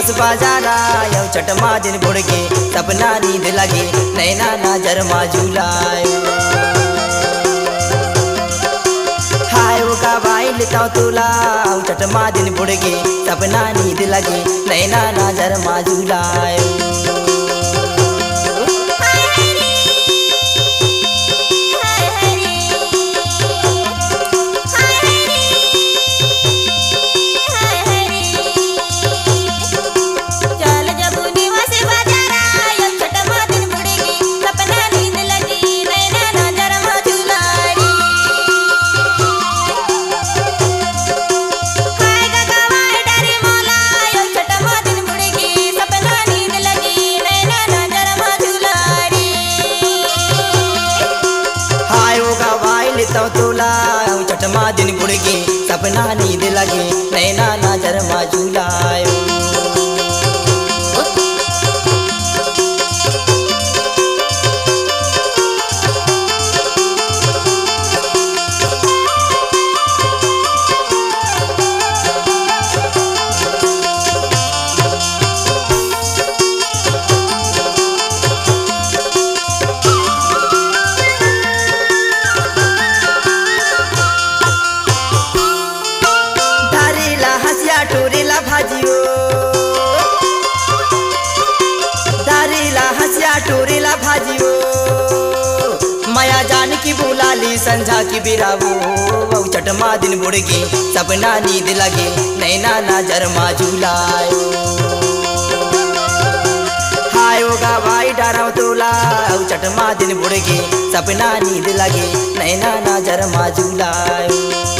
निवास बाजारा यौ छठमा दिन बुड़गे सपना नींद लगे नैना नजर झूलायो हाय वो का भाई लेता तुला छठमा दिन बुड़गे सपना नींद लगे नैना नजर झूलायो तुला छठमा दिन बुड़गे सपना नींद लगे नैना नजर झूलायो टोरेला भाजियो दारेला हंसिया टोरेला भाजियो माया जान की बुलाली संझा की बिरावो छठमा दिन बुड़गे सपना नींद लगे नैना नजर झूलायो हाय होगा भाई डरा तोला छठमा दिन बुड़गे सपना नींद लगे नैना नजर झूलायो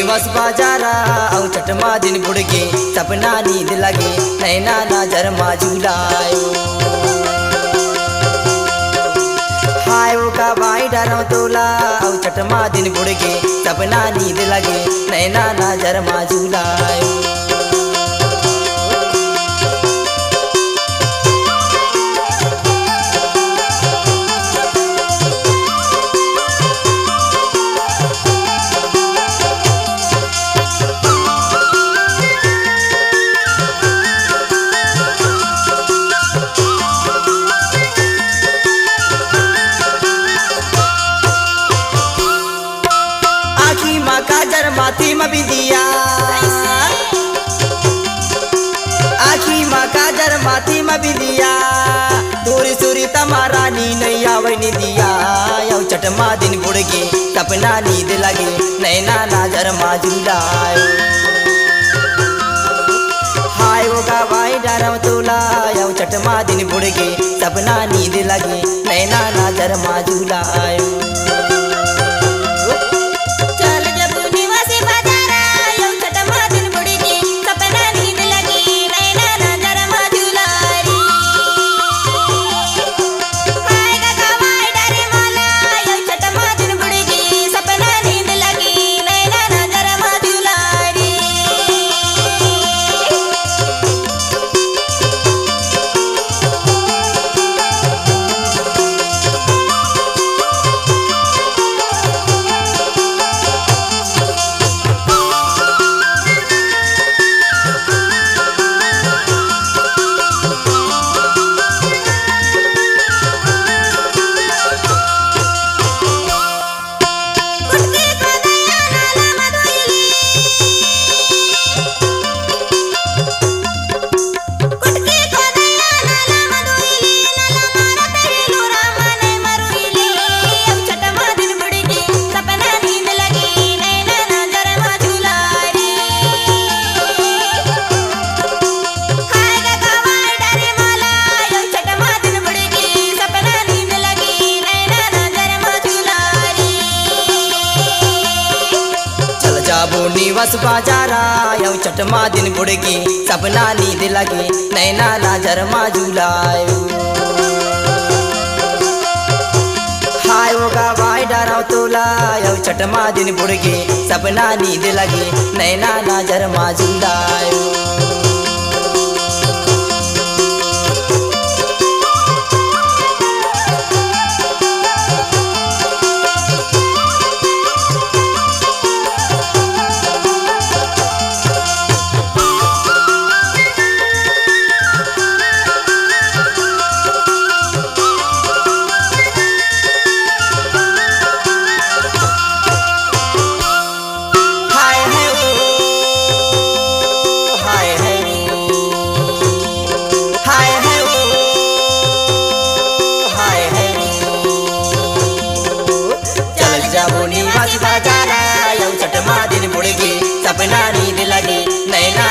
निवास बाजारा छठमा दिन बुड़गे सपना नींद लगे नैना नजर झूलायो हाय वो का भाई डरा तोला छठमा दिन बुड़गे सपना नींद लगे नैना नजर झूलायो काजर माथी में बिंदिया आखी माँ काजर माथी में बिंदिया दूरी सूरी तमारा नी नहीं आवे निदिया यौ छठमा दिन बुड़गे सपना नींद लगे नैना नजर झूलायो हाय होगा भाई डरा तोला यौ छठमा दिन बुड़गे सपना नींद लगे नैना नजर झूलायो जाबो निवास बाजारा यौ चटमा दिन बुड़गे सपना नींद लगे नैना नजर मा झूलायो हाय होगा भाई डराव तोला यौ चटमा दिन बुड़गे सपना नींद लगे नैना नजर मा झूलायो जाबो निवास बाजारा यौ चटमा दिन बुड़गे सपना नींद लगे नैना